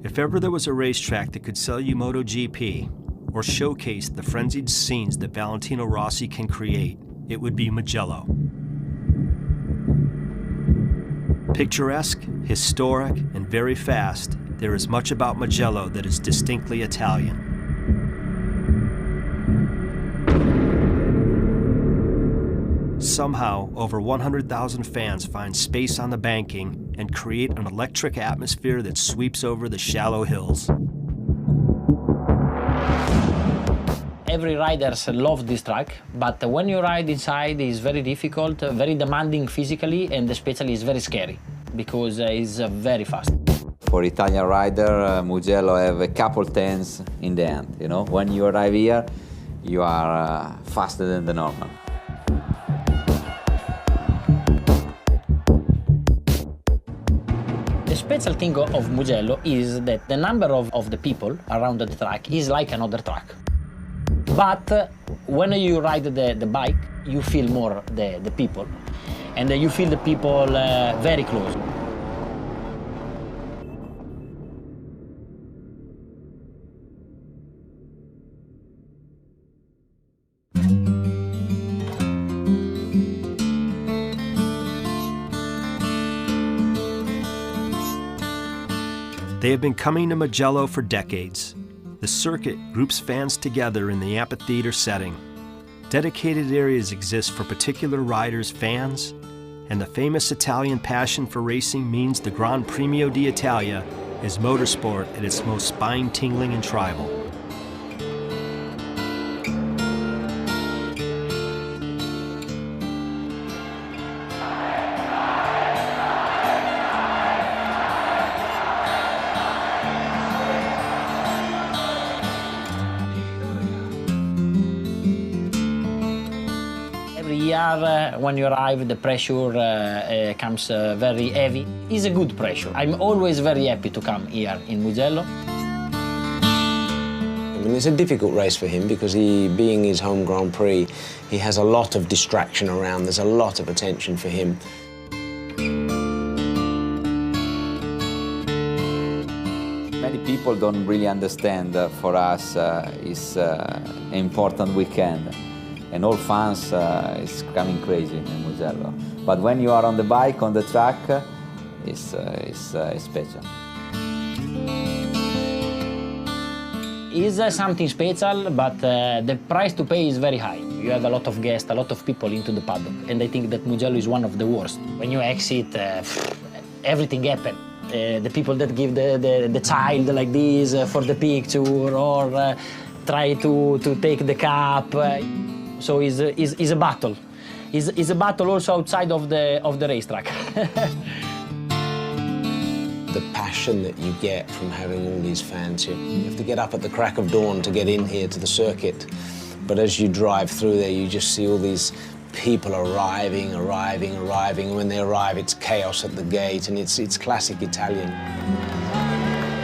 If ever there was a racetrack that could sell you MotoGP or showcase the frenzied scenes that Valentino Rossi can create, it would be Mugello. Picturesque, historic, and very fast, there is much about Mugello that is distinctly Italian. Somehow, over 100,000 fans find space on the banking and create an electric atmosphere that sweeps over the shallow hills. Every riders love this track, but when you ride inside, it's very difficult, very demanding physically, and especially it's very scary because it's very fast. For Italian rider, Mugello have a couple turns in the end. You know, when you arrive here, you are faster than the normal. The special thing of Mugello is that the number of the people around the track is like another track. But when you ride the bike, you feel more the people. And you feel the people very close. They have been coming to Mugello for decades. The circuit groups fans together in the amphitheater setting. Dedicated areas exist for particular riders' fans, and the famous Italian passion for racing means the Gran Premio d'Italia is motorsport at its most spine-tingling and tribal. Every year, when you arrive, the pressure comes very heavy. It's a good pressure. I'm always very happy to come here in Mugello. I mean, it's a difficult race for him because being his home Grand Prix, he has a lot of distraction around. There's a lot of attention for him. Many people don't really understand for us it's an important weekend. And all fans is coming crazy in Mugello. But when you are on the bike, on the track, it's special. It's something special, but the price to pay is very high. You have a lot of guests, a lot of people into the paddock, and I think that Mugello is one of the worst. When you exit, everything happens. The people that give the child like this for the picture, or try to take the cup. So it's a battle. It's a battle also outside of the racetrack. The passion that you get from having all these fans here. You have to get up at the crack of dawn to get in here to the circuit. But as you drive through there, you just see all these people arriving. And when they arrive, it's chaos at the gate, and it's classic Italian.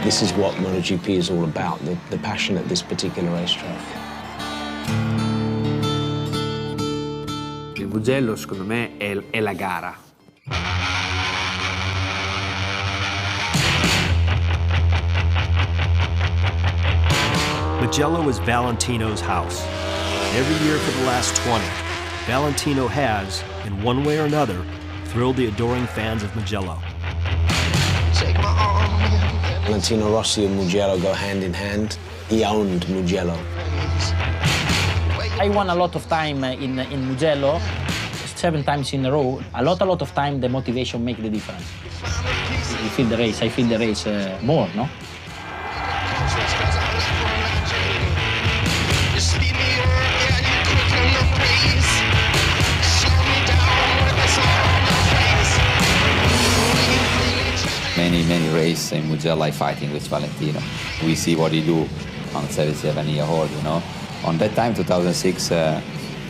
This is what MotoGP is all about, the passion at this particular racetrack. Il Mugello, secondo me, è la gara. Mugello is Valentino's house. Every year for the last 20, Valentino has, in one way or another, thrilled the adoring fans of Mugello. Valentino Rossi and Mugello go hand in hand. He owned Mugello. I won a lot of time in Mugello, 7 times in a row. A lot of time the motivation makes the difference. You feel the race, I feel the race more, no? Many races in Mugello fighting with Valentino. We see what he do on 77-year-old, you know. On that time, 2006, is a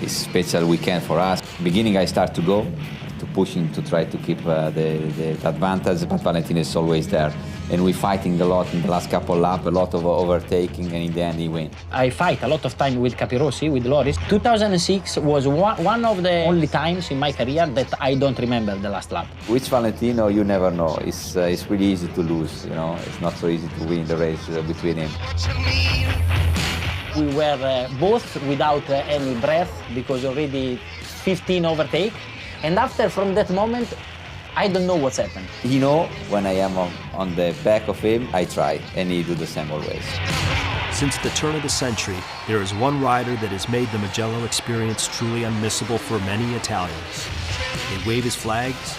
special weekend for us. Beginning, I start to go, to push him to try to keep the advantage, but Valentino is always there. and we're fighting a lot in the last couple laps, a lot of overtaking, and in the end he wins. I fight a lot of time with Capirossi, with Loris. 2006 was one of the only times in my career that I don't remember the last lap. Which Valentino, you never know. It's really easy to lose, you know. It's not so easy to win the race between him. We were both without any breath because already 15 overtake. And after, from that moment, I don't know what's happened. You know, when I am on the back of him, I try, and he do the same always. Since the turn of the century, there is one rider that has made the Mugello experience truly unmissable for many Italians. They wave his flags,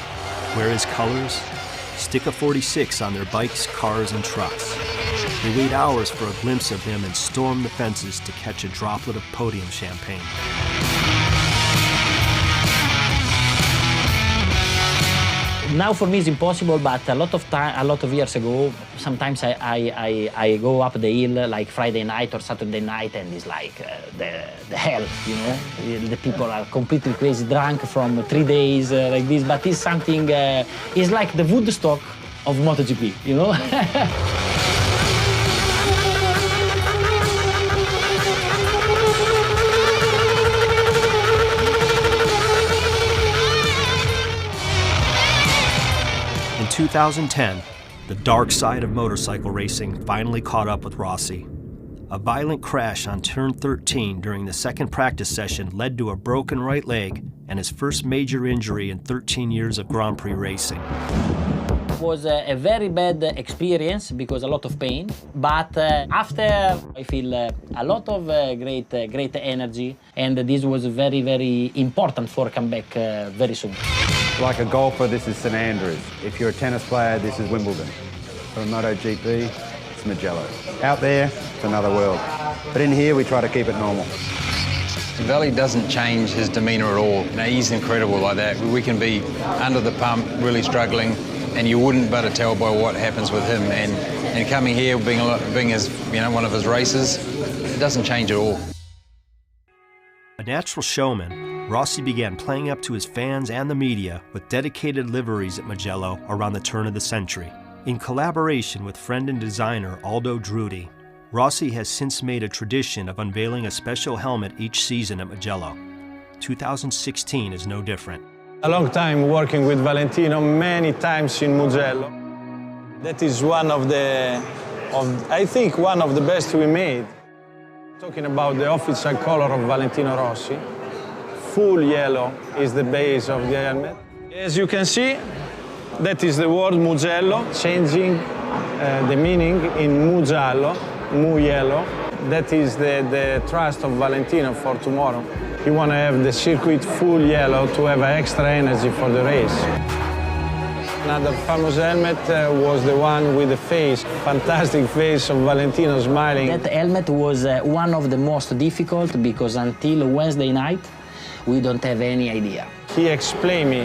wear his colors, stick a 46 on their bikes, cars, and trucks. They wait hours for a glimpse of him and storm the fences to catch a droplet of podium champagne. Now for me it's impossible, but a lot of years ago, sometimes I go up the hill like Friday night or Saturday night, and it's like the hell, you know. The people are completely crazy, drunk from 3 days like this, but it's something, it's like the Woodstock of MotoGP, you know. In 2010, the dark side of motorcycle racing finally caught up with Rossi. A violent crash on turn 13 during the second practice session led to a broken right leg and his first major injury in 13 years of Grand Prix racing. It was a very bad experience because a lot of pain, but after I feel a lot of great energy, and this was very, very important for comeback very soon. Like a golfer, this is St Andrews. If you're a tennis player, this is Wimbledon. For a MotoGP, it's Mugello. Out there, it's another world. But in here, we try to keep it normal. Valley doesn't change his demeanour at all. You know, he's incredible like that. We can be under the pump, really struggling, and you wouldn't but tell by what happens with him. And coming here, being his, you know, one of his races, it doesn't change at all. A natural showman, Rossi began playing up to his fans and the media with dedicated liveries at Mugello around the turn of the century. In collaboration with friend and designer Aldo Drudi, Rossi has since made a tradition of unveiling a special helmet each season at Mugello. 2016 is no different. A long time working with Valentino, many times in Mugello. That is one of I think one of the best we made. Talking about the official color of Valentino Rossi, full yellow is the base of the helmet. As you can see, that is the word Mugello, changing the meaning in Mugello, Mu yellow. That is the trust of Valentino for tomorrow. He want to have the circuit full yellow to have extra energy for the race. Another famous helmet was the one with the face, fantastic face of Valentino smiling. That helmet was one of the most difficult because until Wednesday night, we don't have any idea. He explained me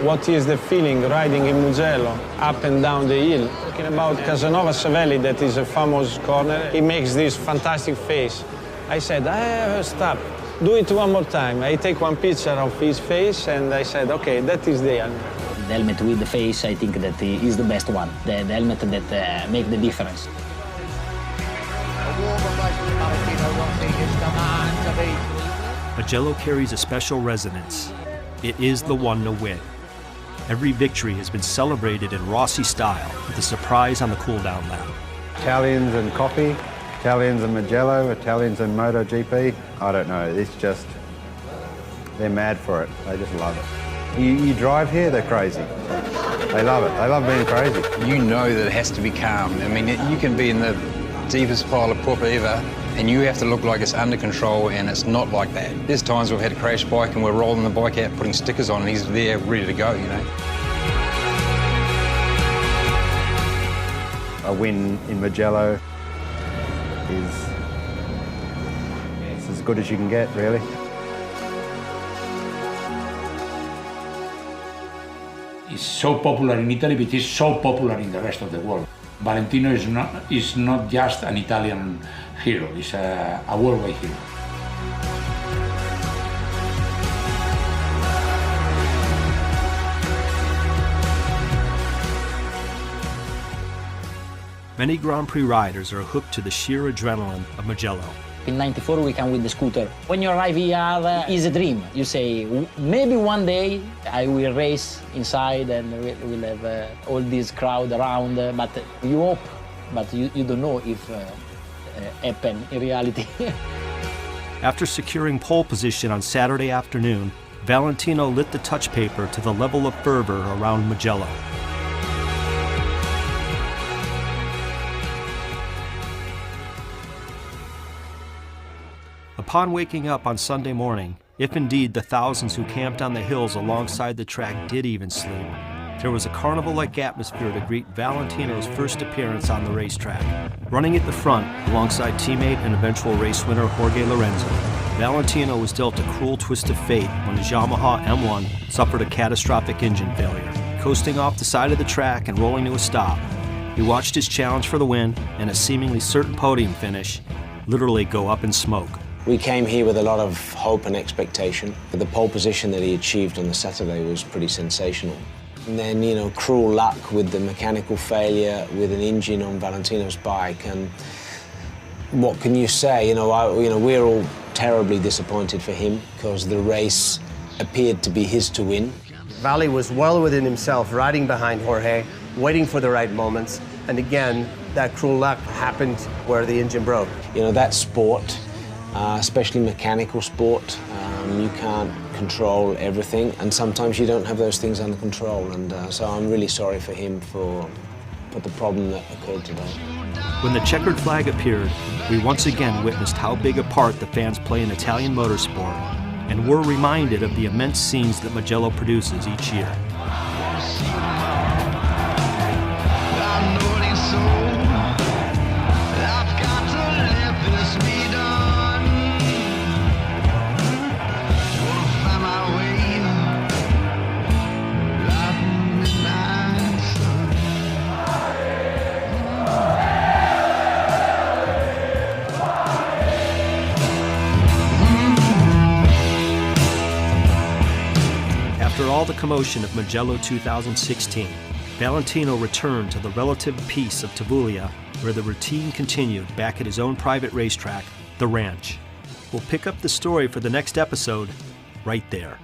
what is the feeling riding in Mugello, up and down the hill. Talking about Casanova Savelli, that is a famous corner, he makes this fantastic face. I said, stop, do it one more time. I take one picture of his face and I said, okay, that is the helmet. The helmet with the face, I think that is the best one. The helmet that makes the difference. Mugello carries a special resonance. It is the one to win. Every victory has been celebrated in Rossi style with a surprise on the cool-down lap. Italians and coffee, Italians and Mugello, Italians and MotoGP. I don't know, it's just, they're mad for it. They just love it. You drive here, they're crazy. They love it. They love being crazy. You know that it has to be calm. I mean, you can be in the deepest pile of poop ever, and you have to look like it's under control, and it's not like that. There's times we've had a crash bike and we're rolling the bike out, putting stickers on, and he's there ready to go, you know. A win in Mugello is it's as good as you can get, really. It's so popular in Italy, but it's so popular in the rest of the world. Valentino is not just an Italian hero, he's a worldwide hero. Many Grand Prix riders are hooked to the sheer adrenaline of Mugello. In '94, we come with the scooter. When you arrive here, it's a dream. You say, maybe one day I will race inside and we'll have all this crowd around, but you hope, but you don't know if happen in reality. After securing pole position on Saturday afternoon, Valentino lit the touch paper to the level of fervor around Mugello. Upon waking up on Sunday morning, if indeed the thousands who camped on the hills alongside the track did even sleep, there was a carnival-like atmosphere to greet Valentino's first appearance on the racetrack. Running at the front, alongside teammate and eventual race winner Jorge Lorenzo, Valentino was dealt a cruel twist of fate when his Yamaha M1 suffered a catastrophic engine failure. Coasting off the side of the track and rolling to a stop, he watched his challenge for the win and a seemingly certain podium finish literally go up in smoke. We came here with a lot of hope and expectation. The pole position that he achieved on the Saturday was pretty sensational. And then, you know, cruel luck with the mechanical failure with an engine on Valentino's bike. And what can you say? You know, we're all terribly disappointed for him because the race appeared to be his to win. Valley was well within himself, riding behind Jorge, waiting for the right moments. And again, that cruel luck happened where the engine broke. You know, that sport, especially mechanical sport, you can't control everything, and sometimes you don't have those things under control, and so I'm really sorry for him for the problem that occurred today. When the checkered flag appeared, we once again witnessed how big a part the fans play in Italian motorsport, and were reminded of the immense scenes that Mugello produces each year. After all the commotion of Mugello 2016, Valentino returned to the relative peace of Tavullia, where the routine continued back at his own private racetrack, the Ranch. We'll pick up the story for the next episode right there.